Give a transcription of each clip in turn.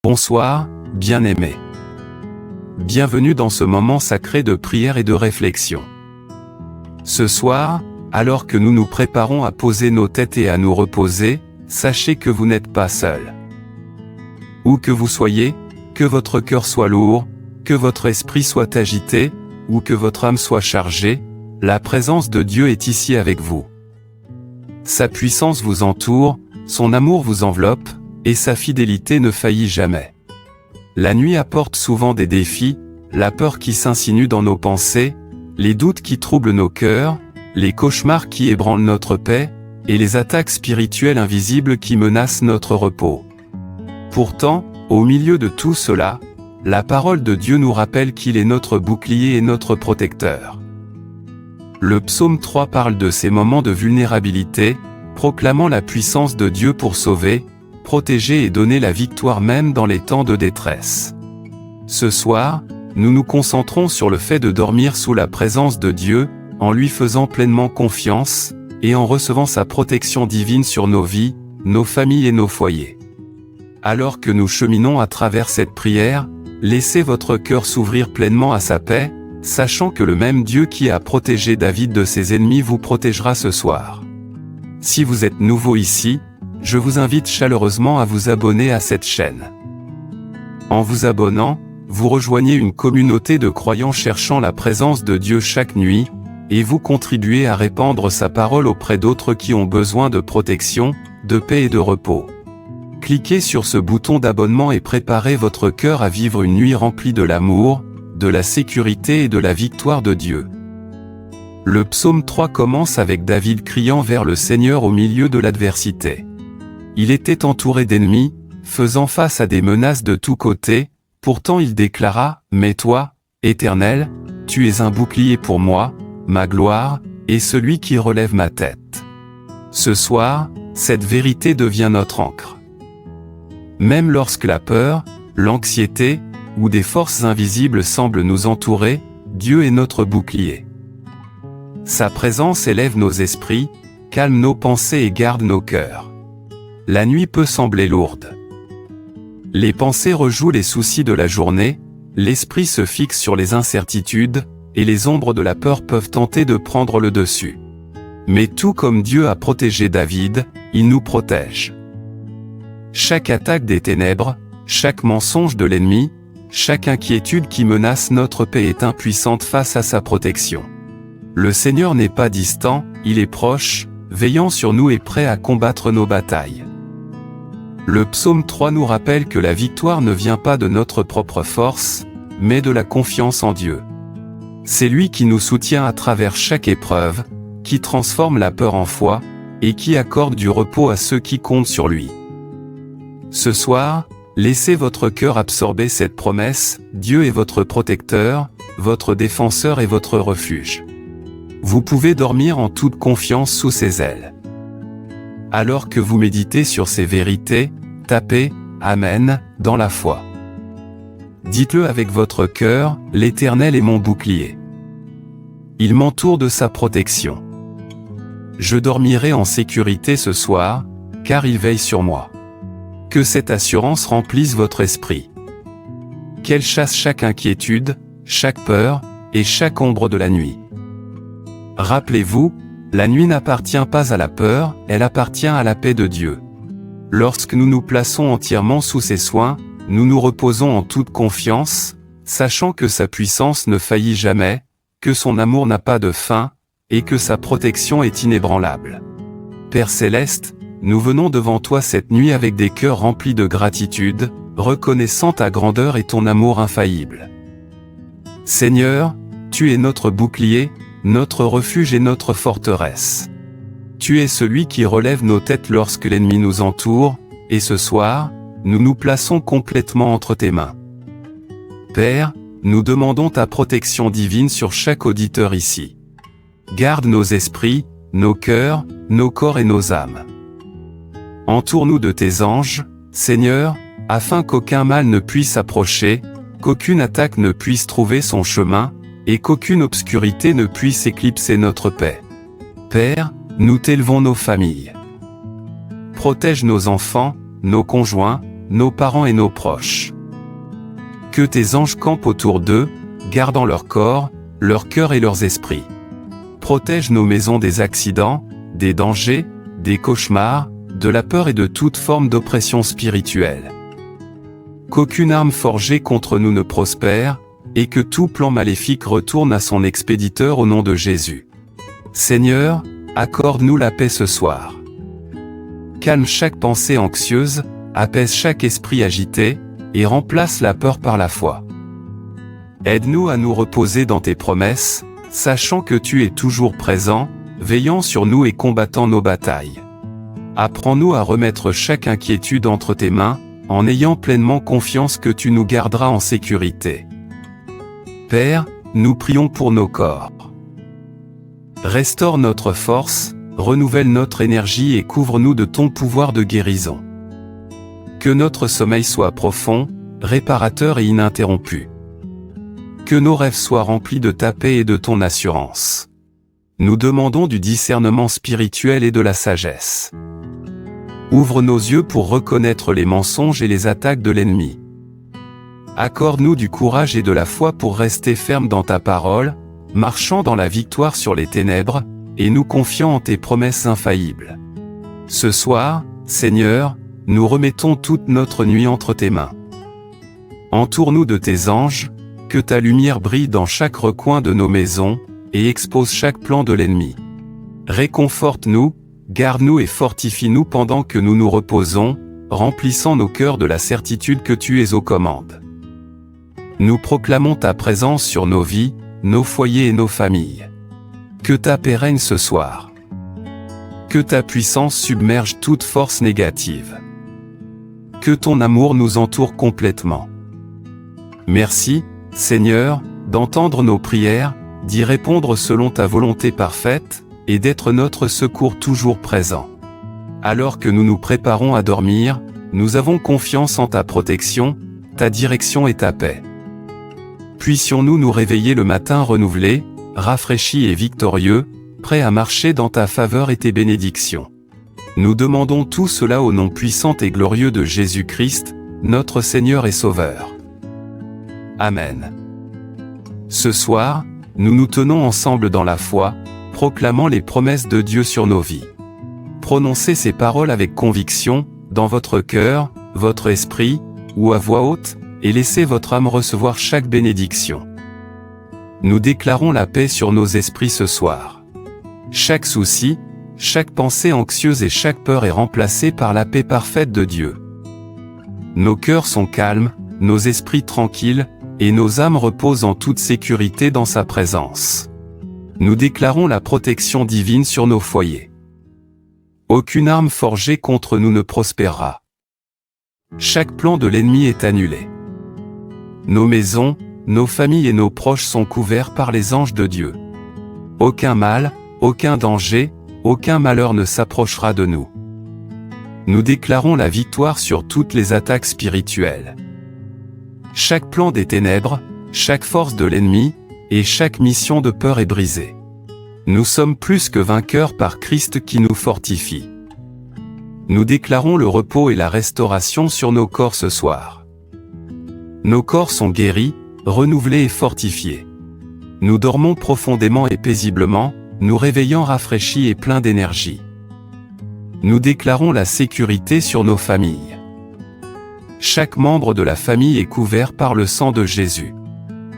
Bonsoir, bien-aimés. Bienvenue dans ce moment sacré de prière et de réflexion. Ce soir, alors que nous nous préparons à poser nos têtes et à nous reposer, sachez que vous n'êtes pas seuls. Où que vous soyez, que votre cœur soit lourd, que votre esprit soit agité, ou que votre âme soit chargée, la présence de Dieu est ici avec vous. Sa puissance vous entoure, son amour vous enveloppe, et sa fidélité ne faillit jamais. La nuit apporte souvent des défis, la peur qui s'insinue dans nos pensées, les doutes qui troublent nos cœurs, les cauchemars qui ébranlent notre paix, et les attaques spirituelles invisibles qui menacent notre repos. Pourtant, au milieu de tout cela, la parole de Dieu nous rappelle qu'il est notre bouclier et notre protecteur. Le psaume 3 parle de ces moments de vulnérabilité, proclamant la puissance de Dieu pour sauver, protéger et donner la victoire même dans les temps de détresse. Ce soir, nous nous concentrons sur le fait de dormir sous la présence de Dieu, en lui faisant pleinement confiance, et en recevant sa protection divine sur nos vies, nos familles et nos foyers. Alors que nous cheminons à travers cette prière, laissez votre cœur s'ouvrir pleinement à sa paix, sachant que le même Dieu qui a protégé David de ses ennemis vous protégera ce soir. Si vous êtes nouveau ici, je vous invite chaleureusement à vous abonner à cette chaîne. En vous abonnant, vous rejoignez une communauté de croyants cherchant la présence de Dieu chaque nuit, et vous contribuez à répandre sa parole auprès d'autres qui ont besoin de protection, de paix et de repos. Cliquez sur ce bouton d'abonnement et préparez votre cœur à vivre une nuit remplie de l'amour, de la sécurité et de la victoire de Dieu. Le psaume 3 commence avec David criant vers le Seigneur au milieu de l'adversité. Il était entouré d'ennemis, faisant face à des menaces de tous côtés, pourtant il déclara « Mais toi, Éternel, tu es un bouclier pour moi, ma gloire, et celui qui relève ma tête. » Ce soir, cette vérité devient notre encre. Même lorsque la peur, l'anxiété, ou des forces invisibles semblent nous entourer, Dieu est notre bouclier. Sa présence élève nos esprits, calme nos pensées et garde nos cœurs. La nuit peut sembler lourde. Les pensées rejouent les soucis de la journée, l'esprit se fixe sur les incertitudes, et les ombres de la peur peuvent tenter de prendre le dessus. Mais tout comme Dieu a protégé David, il nous protège. Chaque attaque des ténèbres, chaque mensonge de l'ennemi, chaque inquiétude qui menace notre paix est impuissante face à sa protection. Le Seigneur n'est pas distant, il est proche, veillant sur nous et prêt à combattre nos batailles. Le psaume 3 nous rappelle que la victoire ne vient pas de notre propre force, mais de la confiance en Dieu. C'est lui qui nous soutient à travers chaque épreuve, qui transforme la peur en foi, et qui accorde du repos à ceux qui comptent sur lui. Ce soir, laissez votre cœur absorber cette promesse, Dieu est votre protecteur, votre défenseur et votre refuge. Vous pouvez dormir en toute confiance sous ses ailes. Alors que vous méditez sur ces vérités, tapez « Amen » dans la foi. Dites-le avec votre cœur, l'Éternel est mon bouclier. Il m'entoure de sa protection. Je dormirai en sécurité ce soir, car il veille sur moi. Que cette assurance remplisse votre esprit. Qu'elle chasse chaque inquiétude, chaque peur, et chaque ombre de la nuit. Rappelez-vous, la nuit n'appartient pas à la peur, elle appartient à la paix de Dieu. Lorsque nous nous plaçons entièrement sous ses soins, nous nous reposons en toute confiance, sachant que sa puissance ne faillit jamais, que son amour n'a pas de fin, et que sa protection est inébranlable. Père Céleste, nous venons devant toi cette nuit avec des cœurs remplis de gratitude, reconnaissant ta grandeur et ton amour infaillible. Seigneur, tu es notre bouclier, notre refuge et notre forteresse. Tu es celui qui relève nos têtes lorsque l'ennemi nous entoure, et ce soir, nous nous plaçons complètement entre tes mains. Père, nous demandons ta protection divine sur chaque auditeur ici. Garde nos esprits, nos cœurs, nos corps et nos âmes. Entoure-nous de tes anges, Seigneur, afin qu'aucun mal ne puisse approcher, qu'aucune attaque ne puisse trouver son chemin, et qu'aucune obscurité ne puisse éclipser notre paix. Père, nous t'élevons nos familles. Protège nos enfants, nos conjoints, nos parents et nos proches. Que tes anges campent autour d'eux, gardant leur corps, leur cœur et leurs esprits. Protège nos maisons des accidents, des dangers, des cauchemars, de la peur et de toute forme d'oppression spirituelle. Qu'aucune arme forgée contre nous ne prospère, et que tout plan maléfique retourne à son expéditeur au nom de Jésus. Seigneur, accorde-nous la paix ce soir. Calme chaque pensée anxieuse, apaise chaque esprit agité, et remplace la peur par la foi. Aide-nous à nous reposer dans tes promesses, sachant que tu es toujours présent, veillant sur nous et combattant nos batailles. Apprends-nous à remettre chaque inquiétude entre tes mains, en ayant pleinement confiance que tu nous garderas en sécurité. Père, nous prions pour nos corps. Restaure notre force, renouvelle notre énergie et couvre-nous de ton pouvoir de guérison. Que notre sommeil soit profond, réparateur et ininterrompu. Que nos rêves soient remplis de ta paix et de ton assurance. Nous demandons du discernement spirituel et de la sagesse. Ouvre nos yeux pour reconnaître les mensonges et les attaques de l'ennemi. Accorde-nous du courage et de la foi pour rester fermes dans ta parole, marchant dans la victoire sur les ténèbres, et nous confiant en tes promesses infaillibles. Ce soir, Seigneur, nous remettons toute notre nuit entre tes mains. Entoure-nous de tes anges, que ta lumière brille dans chaque recoin de nos maisons, et expose chaque plan de l'ennemi. Réconforte-nous, garde-nous et fortifie-nous pendant que nous nous reposons, remplissant nos cœurs de la certitude que tu es aux commandes. Nous proclamons ta présence sur nos vies, nos foyers et nos familles. Que ta paix règne ce soir. Que ta puissance submerge toute force négative. Que ton amour nous entoure complètement. Merci, Seigneur, d'entendre nos prières, d'y répondre selon ta volonté parfaite, et d'être notre secours toujours présent. Alors que nous nous préparons à dormir, nous avons confiance en ta protection, ta direction et ta paix. Puissions-nous nous réveiller le matin renouvelés, rafraîchis et victorieux, prêts à marcher dans ta faveur et tes bénédictions. Nous demandons tout cela au nom puissant et glorieux de Jésus-Christ, notre Seigneur et Sauveur. Amen. Ce soir, nous nous tenons ensemble dans la foi, proclamant les promesses de Dieu sur nos vies. Prononcez ces paroles avec conviction, dans votre cœur, votre esprit, ou à voix haute, et laissez votre âme recevoir chaque bénédiction. Nous déclarons la paix sur nos esprits ce soir. Chaque souci, chaque pensée anxieuse et chaque peur est remplacée par la paix parfaite de Dieu. Nos cœurs sont calmes, nos esprits tranquilles, et nos âmes reposent en toute sécurité dans sa présence. Nous déclarons la protection divine sur nos foyers. Aucune arme forgée contre nous ne prospérera. Chaque plan de l'ennemi est annulé. Nos maisons, nos familles et nos proches sont couverts par les anges de Dieu. Aucun mal, aucun danger, aucun malheur ne s'approchera de nous. Nous déclarons la victoire sur toutes les attaques spirituelles. Chaque plan des ténèbres, chaque force de l'ennemi, et chaque mission de peur est brisée. Nous sommes plus que vainqueurs par Christ qui nous fortifie. Nous déclarons le repos et la restauration sur nos corps ce soir. Nos corps sont guéris, renouvelés et fortifiés. Nous dormons profondément et paisiblement, nous réveillant rafraîchis et pleins d'énergie. Nous déclarons la sécurité sur nos familles. Chaque membre de la famille est couvert par le sang de Jésus.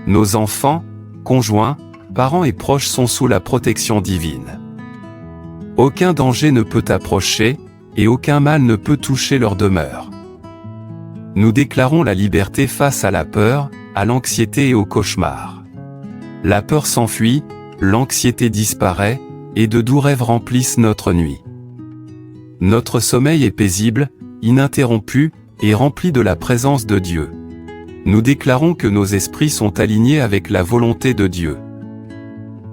Nos enfants, conjoints, parents et proches sont sous la protection divine. Aucun danger ne peut approcher, et aucun mal ne peut toucher leur demeure. Nous déclarons la liberté face à la peur, à l'anxiété et au cauchemar. La peur s'enfuit, l'anxiété disparaît, et de doux rêves remplissent notre nuit. Notre sommeil est paisible, ininterrompu, et rempli de la présence de Dieu. Nous déclarons que nos esprits sont alignés avec la volonté de Dieu.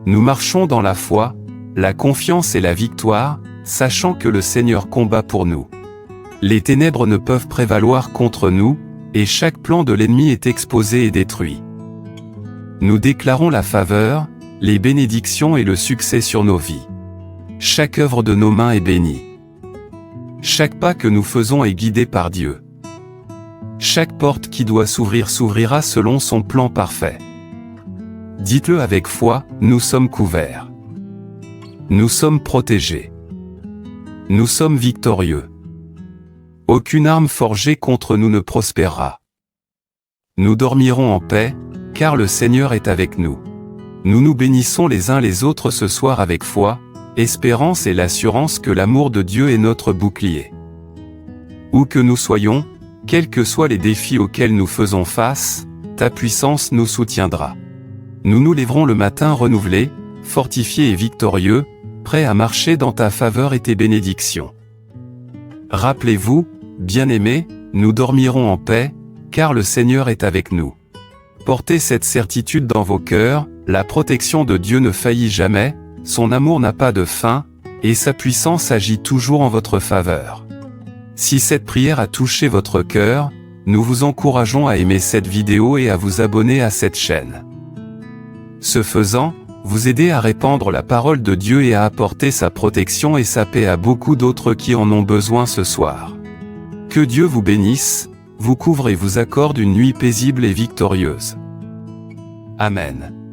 Nous marchons dans la foi, la confiance et la victoire, sachant que le Seigneur combat pour nous. Les ténèbres ne peuvent prévaloir contre nous, et chaque plan de l'ennemi est exposé et détruit. Nous déclarons la faveur, les bénédictions et le succès sur nos vies. Chaque œuvre de nos mains est bénie. Chaque pas que nous faisons est guidé par Dieu. Chaque porte qui doit s'ouvrir s'ouvrira selon son plan parfait. Dites-le avec foi, nous sommes couverts. Nous sommes protégés. Nous sommes victorieux. Aucune arme forgée contre nous ne prospérera. Nous dormirons en paix, car le Seigneur est avec nous. Nous nous bénissons les uns les autres ce soir avec foi, espérance et l'assurance que l'amour de Dieu est notre bouclier. Où que nous soyons, quels que soient les défis auxquels nous faisons face, ta puissance nous soutiendra. Nous nous lèverons le matin renouvelés, fortifiés et victorieux, prêts à marcher dans ta faveur et tes bénédictions. Rappelez-vous, bien-aimés, nous dormirons en paix, car le Seigneur est avec nous. Portez cette certitude dans vos cœurs, la protection de Dieu ne faillit jamais, son amour n'a pas de fin, et sa puissance agit toujours en votre faveur. Si cette prière a touché votre cœur, nous vous encourageons à aimer cette vidéo et à vous abonner à cette chaîne. Ce faisant, vous aidez à répandre la parole de Dieu et à apporter sa protection et sa paix à beaucoup d'autres qui en ont besoin ce soir. Que Dieu vous bénisse, vous couvre et vous accorde une nuit paisible et victorieuse. Amen.